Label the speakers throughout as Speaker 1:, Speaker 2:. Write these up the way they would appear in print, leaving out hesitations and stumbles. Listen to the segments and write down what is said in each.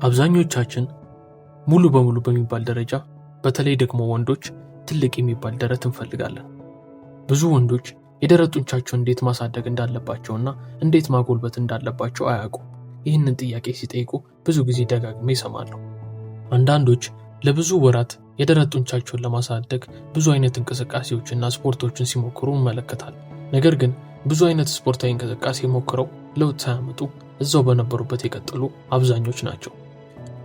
Speaker 1: አብዛኞቻችን ሙሉ በሙሉ በሚባል ደረጃ በተለይ ደግሞ ወንዶች ትልቅ የሚባል ደረት እንፈልጋለን። ብዙ ወንዶች የደረት ጡንቻቸውን እንዴት ማሳደግ እንዳለባቸውና እንዴት ማጎልበት እንዳለባቸው አያውቁም። ይህንን ጥያቄ ሲጠይቁ ብዙ ጊዜ ደጋግሜ ይሰማሉ። አንዳንዶች ለብዙ ወራት የደረት ጡንቻቸውን ለማሳደግ ብዙ አይነት እንቅስቃሴዎችና ስፖርቶችን ሲሞክሩ እንመለከታለን። ነገር ግን ብዙ አይነት ስፖርታዊ እንቅስቃሴ ሞክረው ለውጥ ሳያመጡ እዛው በነበሩበት የቀጠሉ አብዛኞች ናቸው።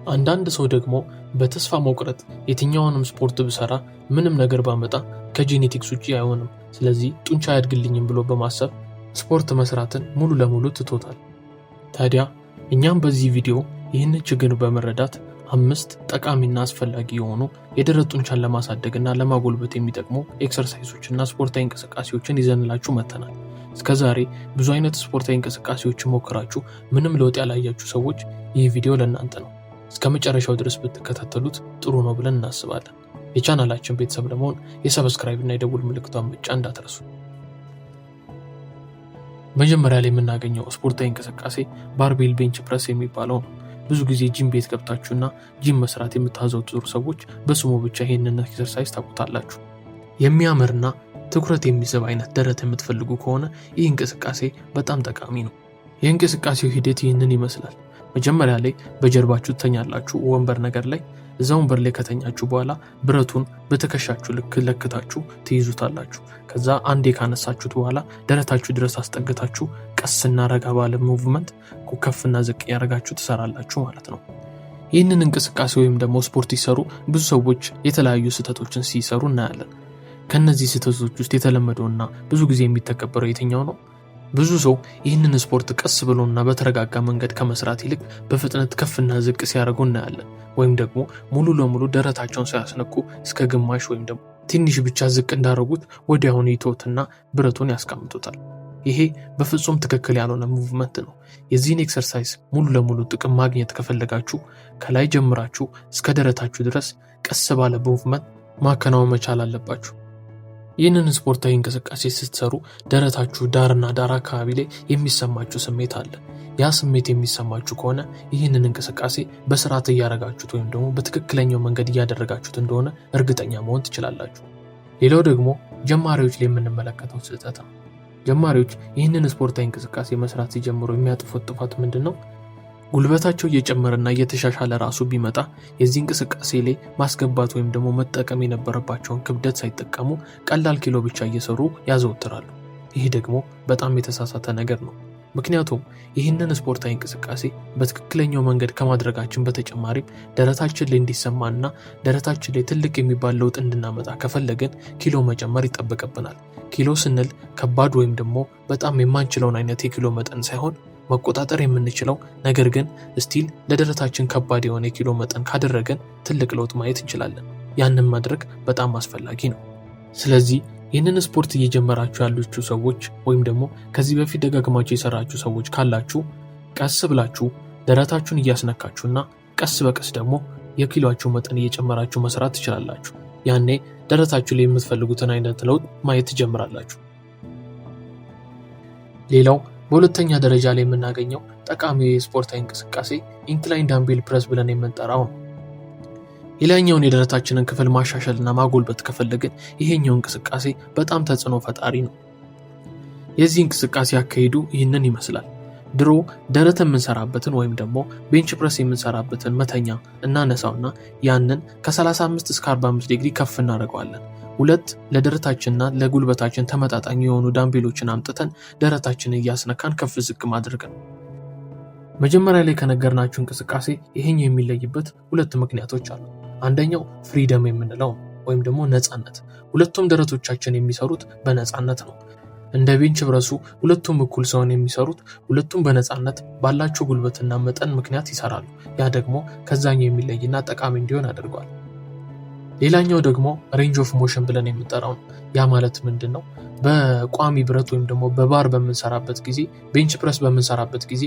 Speaker 1: አንዳንድ ሰው ደግሞ በተስፋ መቁረጥ የትኛውንም ስፖርት ብሰራ ምንም ነገር ባመጣ ከጄኔቲክስ ውጪ አይሆንም፣ ስለዚህ ጡንቻ አያድግልኝም ብሎ በማሰብ ስፖርት መስራትን ሙሉ ለሙሉ ትቶታል። ታዲያ እኛም በዚህ ቪዲዮ ይህንን ችግር በመረዳት 5 ጠቃሚና አስፈላጊ የሆኑ የደረት ጡንቻን ለማሳደግና ለማጎልበት የሚጠቅሙ ኤክሰርሳይሶችና ስፖርታዊ እንቅስቃሴዎችን ይዘንላችሁ መጥተናል። እስከዛሬ ብዙ አይነት ስፖርታዊ እንቅስቃሴዎችን ሞክራችሁ ምንም ለውጥ ያላያችሁ ሰዎች ይህ ቪዲዮ ለእናንተ ነው። እስከ መጨረሻው ድረስ ብትከታተሉት ጥሩ ነው ብለን እናስባለን። የቻናላችን ቤተሰብ ለመሆን የሰብስክራይብ እና የደውል ምልክቷን መጫን እንዳትረሱ። መጀመሪያ ላይ የምናገኘው ስፖርታዊ እንቅስቃሴ ባርቤል ቤንች ፕረስ የሚባለው ነው። ብዙ ጊዜ ጂም ቤት ገብታችሁና ጂም መስራት የምታዘወትሩ ሰዎች በስሙ ብቻ ይህንን ኤክሰርሳይዝ ታውቁታላችሁ። የሚያምርና ትኩረት የሚስብ አይነት ደረት የምትፈልጉ ከሆነ ይህ እንቅስቃሴ በጣም ጠቃሚ ነው። የእንቅስቃሴው ሂደት ይህንን ይመስላል። መጀመሪያ ላይ በጀርባችሁ ትተኛላችሁ ወንበር ነገር ላይ። እዛ ወንበር ላይ ከተኛችሁ በኋላ ብረቱን በትከሻችሁ ልክ ለክታችሁ ትይዙታላችሁ። ከዛ አንዴ ካነሳችሁት በኋላ ደረታችሁ ድረስ አስጠግታችሁ ቀስና ረጋ ባለ ሙቭመንት ከፍና ዝቅ ያደርጋችሁ ትሰራላችሁ ማለት ነው። ይህንን እንቅስቃሴ ወይም ደግሞ ስፖርት ሲሰሩ ብዙ ሰዎች የተለያዩ ስህተቶችን ሲሰሩ እናያለን። ከነዚህ ስህተቶች ውስጥ የተለመደውና ብዙ ጊዜ የሚተገበረው የትኛው ነው? ብዙ ሰው ይህንን ስፖርት ቀስ ብሎና በተረጋጋ መንገድ ከመስራት ይልቅ በፍጥነት ከፍና ዝቅ ሲያደርጉ እናያለን። ወይም ደግሞ ሙሉ ለሙሉ ደረታቸውን ሳያስነኩ እስከ ግማሽ ወይም ደግሞ ትንሽ ብቻ ዝቅ እንዳደረጉት ወዲያውኑ ይተውትና ብረቱን ያስቀምጡታል። ይሄ በፍጹም ትክክል ያልሆነ ሙቭመንት ነው። የዚህን ኤክሰርሳይዝ ሙሉ ለሙሉ ጥቅም ማግኘት ከፈለጋችሁ ከላይ ጀምራችሁ እስከ ደረታችሁ ድረስ ቀስ ባለ ሙቭመንት ማከናወን መቻል አለባችሁ። ይህንን ስፖርታዊ እንቅስቃሴ ስትሰሩ ደረታችሁ ዳርና ዳር አካባቢ ላይ የሚሰማችሁ ስሜት አለ። ያ ስሜት የሚሰማችሁ ከሆነ ይህንን እንቅስቃሴ በስርዓት እያደረጋችሁት ወይም ደግሞ በትክክለኛው መንገድ እያደረጋችሁት እንደሆነ እርግጠኛ መሆን ትችላላችሁ። ሌላው ደግሞ ጀማሪዎች ላይ የምንመለከተው ስህተት ነው። ጀማሪዎች ይህንን ስፖርታዊ እንቅስቃሴ መስራት ሲጀምሩ የሚያጥፉት ጥፋት ምንድን ነው? ጉልበታቸው እየጨመረና እየተሻሻለ ራሱ ቢመጣ የዚህ እንቅስቃሴ ላይ ማስገባት ወይም ደግሞ መጠቀም የነበረባቸውን ክብደት ሳይጠቀሙ ቀላል ኪሎ ብቻ እየሰሩ ያዘወትራሉ። ይህ ደግሞ በጣም የተሳሳተ ነገር ነው። ምክንያቱም ይህንን ስፖርታዊ እንቅስቃሴ በትክክለኛው መንገድ ከማድረጋችን በተጨማሪም ደረታችን ላይ እንዲሰማና ደረታችን ላይ ትልቅ የሚባል ለውጥ እንድናመጣ ከፈለግን ኪሎ መጨመር ይጠበቅብናል። ኪሎ ስንል ከባድ ወይም ደግሞ በጣም የማንችለውን አይነት የኪሎ መጠን ሳይሆን መቆጣጠር የምንችለው ነገር ግን ስቲል ለደረታችን ከባድ የሆነ የኪሎ መጠን ካደረገን ትልቅ ለውጥ ማየት እንችላለን። ያንን ማድረግ በጣም አስፈላጊ ነው። ስለዚህ ይህንን ስፖርት እየጀመራችሁ ያላችሁ ሰዎች ወይም ደግሞ ከዚህ በፊት ደጋግማችሁ የሰራችሁ ሰዎች ካላችሁ ቀስ ብላችሁ ደረታችሁን እያስነካችሁና ቀስ በቀስ ደግሞ የኪሎአችሁ መጠን እየጨመራችሁ መስራት ትችላላችሁ። ያኔ ደረታችሁ ላይ የምትፈልጉትን አይነት ለውጥ ማየት ትጀምራላችሁ። ሌላው በሁለተኛ ደረጃ ላይ የምናገኘው ጠቃሚ የስፖርታዊ እንቅስቃሴ ኢንክላይን ዳምቤል ፕረስ ብለን የምንጠራው ነው። ሌላኛውን የደረታችንን ክፍል ማሻሻልና ማጎልበት ከፈለግን ይሄኛው እንቅስቃሴ በጣም ተጽዕኖ ፈጣሪ ነው። የዚህ እንቅስቃሴ አካሄዱ ይህንን ይመስላል። ድሮ ደረት የምንሰራበትን ወይም ደግሞ ቤንች ፕረስ የምንሰራበትን መተኛ እናነሳውና ያንን ከ35 እስከ 45 ዲግሪ ከፍ እናደርገዋለን። 2 ለደረታችንና ለጉልበታችን ተመጣጣኝ የሆኑ ዳምቤሎችን አምጥተን ደረታችንን እያስነካን ከፍ ዝቅ ማድረግ ነው። መጀመሪያ ላይ ከነገርናችሁ እንቅስቃሴ ይሄኛው የሚለይበት 2 ምክንያቶች አሉ። አንደኛው ፍሪደም የምንለው ወይም ደግሞ ነፃነት። ሁለቱም ደረቶቻችን የሚሰሩት በነፃነት ነው። እንደ ቤንች ፕረሱ ሁለቱም እኩል ሰውን የሚሰሩት ሁለቱም በነፃነት ባላቸው ጉልበትና መጠን ምክንያት ይሰራሉ። ያ ደግሞ ከዛኛው የሚለይና ጠቃሚ እንዲሆን አድርጓል። ሌላኛው ደግሞ ሬንጅ ኦፍ ሞሽን ብለን የምንጠራው ነው። ያ ማለት ምንድን ነው? በቋሚ ብረት ወይም ደግሞ በባር በምንሰራበት ጊዜ ቤንች ፕረስ በምንሰራበት ጊዜ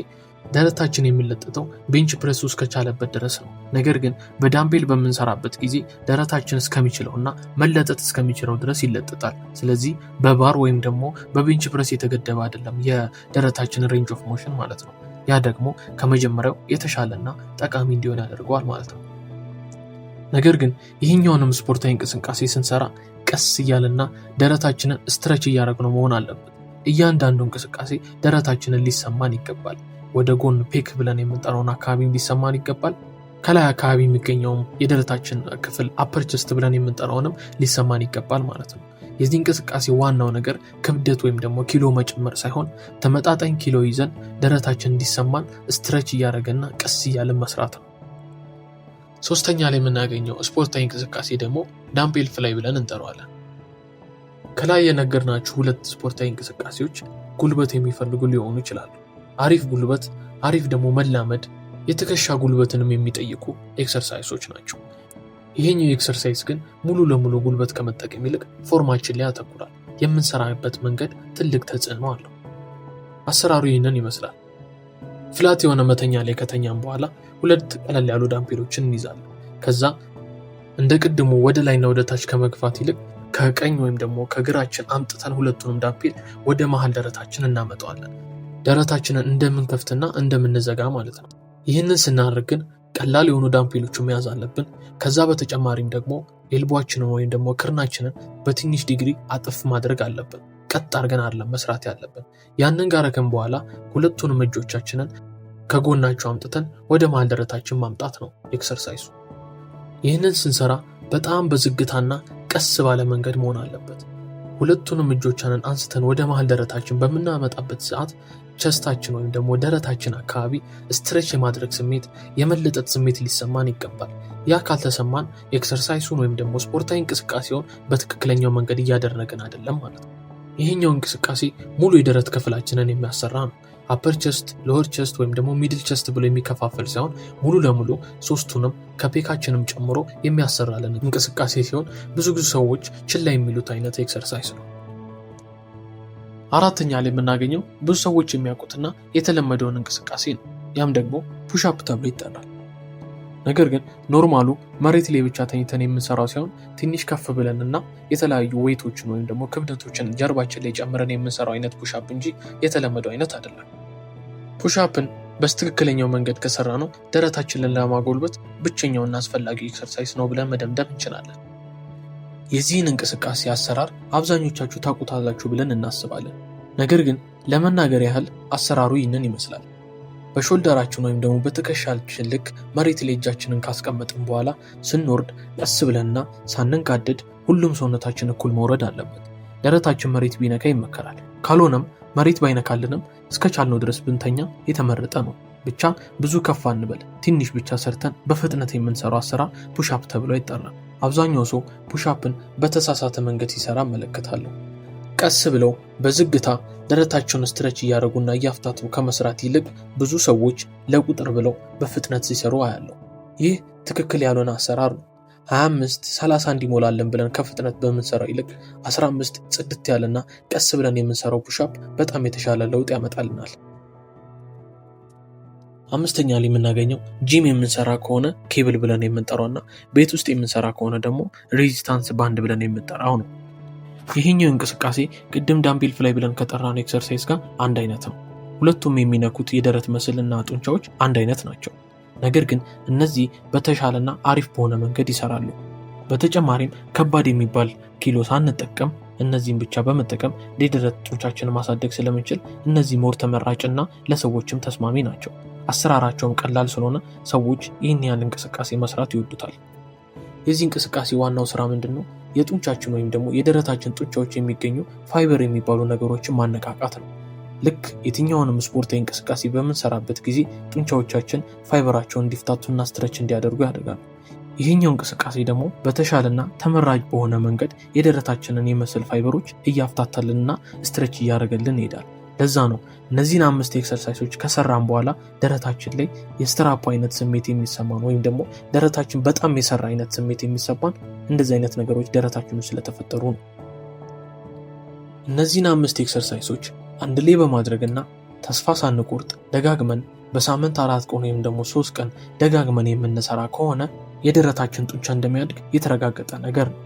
Speaker 1: ደረታችን የሚለጠጠው ቤንች ፕረሱ እስከቻለበት ድረስ ነው። ነገር ግን በዳምቤል በምንሰራበት ጊዜ ደረታችን እስከሚችለውና መለጠጥ እስከሚችለው ድረስ ይለጠጣል። ስለዚህ በባር ወይም ደግሞ በቤንች ፕረስ የተገደበ አይደለም የደረታችን ሬንጅ ኦፍ ሞሽን ማለት ነው። ያ ደግሞ ከመጀመሪያው የተሻለና ጠቃሚ እንዲሆን ያደርገዋል ማለት ነው። ነገር ግን ይህኛውንም ስፖርታዊ እንቅስቃሴ ስንሰራ ቀስ እያለና ደረታችንን ስትረች እያደረግነው መሆን አለበት። እያንዳንዱ እንቅስቃሴ ደረታችንን ሊሰማን ይገባል። ወደ ጎን ፔክ ብለን የምንጠራውን አካባቢ ሊሰማን ይገባል። ከላይ አካባቢ የሚገኘውም የደረታችን ክፍል አፐር ቸስት ብለን የምንጠራውንም ሊሰማን ይገባል ማለት ነው። የዚህ እንቅስቃሴ ዋናው ነገር ክብደት ወይም ደግሞ ኪሎ መጨመር ሳይሆን ተመጣጣኝ ኪሎ ይዘን ደረታችን እንዲሰማን ስትረች እያደረገና ቀስ እያለን መስራት ነው። ሶስተኛ ላይ የምናገኘው ስፖርታዊ እንቅስቃሴ ደግሞ ዳምፔል ፍላይ ብለን እንጠራዋለን። ከላይ የነገርናችሁ ሁለት ስፖርታዊ እንቅስቃሴዎች ጉልበት የሚፈልጉ ሊሆኑ ይችላሉ። አሪፍ ጉልበት፣ አሪፍ ደግሞ መላመድ፣ የትከሻ ጉልበትንም የሚጠይቁ ኤክሰርሳይሶች ናቸው። ይሄኛው ኤክሰርሳይዝ ግን ሙሉ ለሙሉ ጉልበት ከመጠቀም ይልቅ ፎርማችን ላይ ያተኩራል። የምንሰራበት መንገድ ትልቅ ተጽዕኖ አለው። አሰራሩ ይህንን ይመስላል። ፍላት የሆነ መተኛ ላይ ከተኛም በኋላ ሁለት ቀለል ያሉ ዳምፔሎችን እንይዛለን። ከዛ እንደ ቅድሙ ወደ ላይና ወደ ታች ከመግፋት ይልቅ ከቀኝ ወይም ደግሞ ከግራችን አምጥተን ሁለቱንም ዳምፔል ወደ መሃል ደረታችን እናመጣዋለን። ደረታችንን እንደምንከፍትና እንደምንዘጋ ማለት ነው። ይህንን ስናደርግ ግን ቀላል የሆኑ ዳምፔሎቹ መያዝ አለብን። ከዛ በተጨማሪም ደግሞ ኤልቦአችንን ወይም ደግሞ ክርናችንን በትንሽ ዲግሪ አጥፍ ማድረግ አለብን። ቀጥ አድርገን አይደለም መስራት ያለብን። ያንን ጋረከን በኋላ ሁለቱንም እጆቻችንን ከጎናቸው አምጥተን ወደ መሃል ደረታችን ማምጣት ነው ኤክሰርሳይሱ። ይህንን ስንሰራ በጣም በዝግታና ቀስ ባለ መንገድ መሆን አለበት። ሁለቱንም እጆቻችንን አንስተን ወደ መሃል ደረታችን በምናመጣበት ሰዓት ቸስታችን ወይም ደግሞ ደረታችን አካባቢ ስትሬች የማድረግ ስሜት፣ የመለጠጥ ስሜት ሊሰማን ይገባል። ያ ካልተሰማን ኤክሰርሳይሱን ወይም ደግሞ ስፖርታዊ እንቅስቃሴውን በትክክለኛው መንገድ እያደረግን አይደለም ማለት ነው። ይሄኛው እንቅስቃሴ ሙሉ የደረት ክፍላችንን የሚያሰራ ነው። አፐር ቸስት፣ ሎወር ቸስት ወይም ደግሞ ሚድል ቸስት ብሎ የሚከፋፈል ሳይሆን ሙሉ ለሙሉ ሶስቱንም ከፔካችንም ጨምሮ የሚያሰራልን እንቅስቃሴ ሲሆን ብዙ ሰዎች ችላ የሚሉት አይነት ኤክሰርሳይዝ ነው። አራተኛ ላይ የምናገኘው ብዙ ሰዎች የሚያውቁትና የተለመደውን እንቅስቃሴ ነው። ያም ደግሞ ፑሽአፕ ተብሎ ይጠራል። ነገር ግን ኖርማሉ መሬት ላይ ብቻ ተኝተን የምንሰራው ሲሆን ትንሽ ከፍ ብለንና የተለያዩ ዌይቶችን ወይም ደግሞ ክብደቶችን ጀርባችን ላይ ጨምረን የምንሰራው አይነት ፑሽአፕ እንጂ የተለመደው አይነት አይደለም። ፑሽአፕን በትክክለኛው መንገድ ከሰራ ነው ደረታችንን ለማጎልበት ብቸኛውና አስፈላጊ ኤክሰርሳይዝ ነው ብለን መደምደም እንችላለን። የዚህን እንቅስቃሴ አሰራር አብዛኞቻችሁ ታውቁታላችሁ ብለን እናስባለን። ነገር ግን ለመናገር ያህል አሰራሩ ይህንን ይመስላል። በሾልደራችን ወይም ደግሞ በትከሻችን ልክ መሬት ላይ እጃችንን ካስቀመጥን በኋላ ስንወርድ ቀስ ብለንና ሳንንጋደድ ሁሉም ሰውነታችን እኩል መውረድ አለበት። ደረታችን መሬት ቢነካ ይመከራል። ካልሆነም መሬት ባይነካልንም እስከቻልነው ድረስ ብንተኛ የተመረጠ ነው። ብቻ ብዙ ከፍ አንበል። ትንሽ ብቻ ሰርተን በፍጥነት የምንሰራው አሰራር ፑሽአፕ ተብሎ አይጠራም። አብዛኛው ሰው ፑሽአፕን በተሳሳተ መንገድ ሲሰራ እመለከታለሁ። ቀስ ብለው በዝግታ ደረታቸውን ስትረች እያደረጉና እያፍታቱ ከመስራት ይልቅ ብዙ ሰዎች ለቁጥር ብለው በፍጥነት ሲሰሩ አያለው። ይህ ትክክል ያልሆነ አሰራር ነው። 25-30 እንዲሞላለን ብለን ከፍጥነት በምንሰራው ይልቅ 15 ጽድት ያለና ቀስ ብለን የምንሰራው ፑሽአፕ በጣም የተሻለ ለውጥ ያመጣልናል። አምስተኛ ላይ የምናገኘው ጂም የምንሰራ ከሆነ ኬብል ብለን የምንጠራውና ቤት ውስጥ የምንሰራ ከሆነ ደግሞ ሬዚስታንስ ባንድ ብለን የምንጠራው ነው። ይህኛው እንቅስቃሴ ቅድም ዳምፔል ፍላይ ብለን ከጠራነው ኤክሰርሳይዝ ጋር አንድ አይነት ነው። ሁለቱም የሚነኩት የደረት መስልና ጡንቻዎች አንድ አይነት ናቸው። ነገር ግን እነዚህ በተሻለና አሪፍ በሆነ መንገድ ይሰራሉ። በተጨማሪም ከባድ የሚባል ኪሎ ሳንጠቀም እነዚህን ብቻ በመጠቀም የደረት ጡንቻችንን ማሳደግ ስለምንችል እነዚህ ሞር ተመራጭና ለሰዎችም ተስማሚ ናቸው። አሰራራቸውም ቀላል ስለሆነ ሰዎች ይህን ያህል እንቅስቃሴ መስራት ይወዱታል። የዚህ እንቅስቃሴ ዋናው ስራ ምንድን ነው? የጡንቻችን ወይም ደግሞ የደረታችን ጡንቻዎች የሚገኙ ፋይበር የሚባሉ ነገሮችን ማነቃቃት ነው። ልክ የትኛውንም ስፖርታዊ እንቅስቃሴ በምንሰራበት ጊዜ ጡንቻዎቻችን ፋይበራቸውን እንዲፍታቱና ስትረች እንዲያደርጉ ያደርጋሉ። ይህኛው እንቅስቃሴ ደግሞ በተሻለና ተመራጭ በሆነ መንገድ የደረታችንን የመስል ፋይበሮች እያፍታታልንና ስትረች እያደረገልን ይሄዳል። ለዛ ነው እነዚህን 5 ኤክሰርሳይሶች ከሰራን በኋላ ደረታችን ላይ የስትራፕ አይነት ስሜት የሚሰማን ወይም ደግሞ ደረታችን በጣም የሰራ አይነት ስሜት የሚሰማን እንደዚህ አይነት ነገሮች ደረታችን ውስጥ ስለተፈጠሩ ነው። እነዚህን 5 ኤክሰርሳይሶች አንድ ላይ በማድረግና ተስፋ ሳንቆርጥ ደጋግመን በሳምንት 4 ቀን ወይም ደግሞ 3 ቀን ደጋግመን የምንሰራ ከሆነ የደረታችን ጡንቻ እንደሚያድግ የተረጋገጠ ነገር ነው።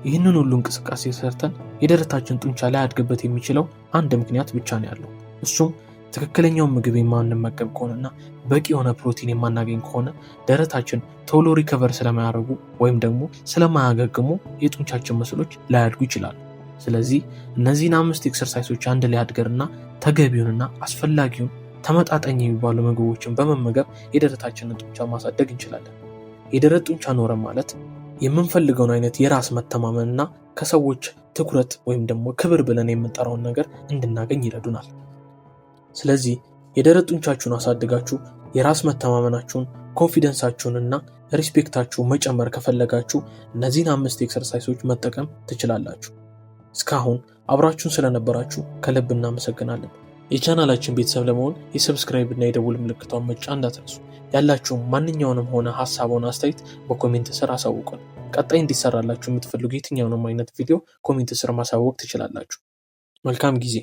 Speaker 1: ይህንን ሁሉ እንቅስቃሴ ሰርተን የደረታችን ጡንቻ ላይ ያድግበት የሚችለው አንድ ምክንያት ብቻ ነው ያለው። እሱም ትክክለኛውን ምግብ የማንመገብ ከሆነና በቂ የሆነ ፕሮቲን የማናገኝ ከሆነ ደረታችን ቶሎ ሪከቨር ስለማያደርጉ ወይም ደግሞ ስለማያገግሙ የጡንቻችን ምስሎች ላያድጉ ይችላሉ። ስለዚህ እነዚህን 5 ኤክሰርሳይሶች አንድ ላይ አድርገንና ተገቢውንና አስፈላጊውን ተመጣጣኝ የሚባሉ ምግቦችን በመመገብ የደረታችንን ጡንቻ ማሳደግ እንችላለን። የደረት ጡንቻ ኖረን ማለት የምንፈልገውን አይነት የራስ መተማመንና ከሰዎች ትኩረት ወይም ደግሞ ክብር ብለን የምንጠራውን ነገር እንድናገኝ ይረዱናል። ስለዚህ የደረት ጡንቻችሁን አሳድጋችሁ የራስ መተማመናችሁን፣ ኮንፊደንሳችሁንና ሪስፔክታችሁን መጨመር ከፈለጋችሁ እነዚህን 5 ኤክሰርሳይሶች መጠቀም ትችላላችሁ። እስካሁን አብራችሁን ስለነበራችሁ ከልብ እናመሰግናለን። የቻናላችን ቤተሰብ ለመሆን የሰብስክራይብ እና የደውል ምልክቷን መጫን እንዳትረሱ። ያላችሁም ማንኛውንም ሆነ ሀሳቡን አስተያየት በኮሜንት ስር አሳውቁን። ቀጣይ እንዲሰራላችሁ የምትፈልጉ የትኛውንም አይነት ቪዲዮ ኮሜንት ስር ማሳወቅ ትችላላችሁ። መልካም ጊዜ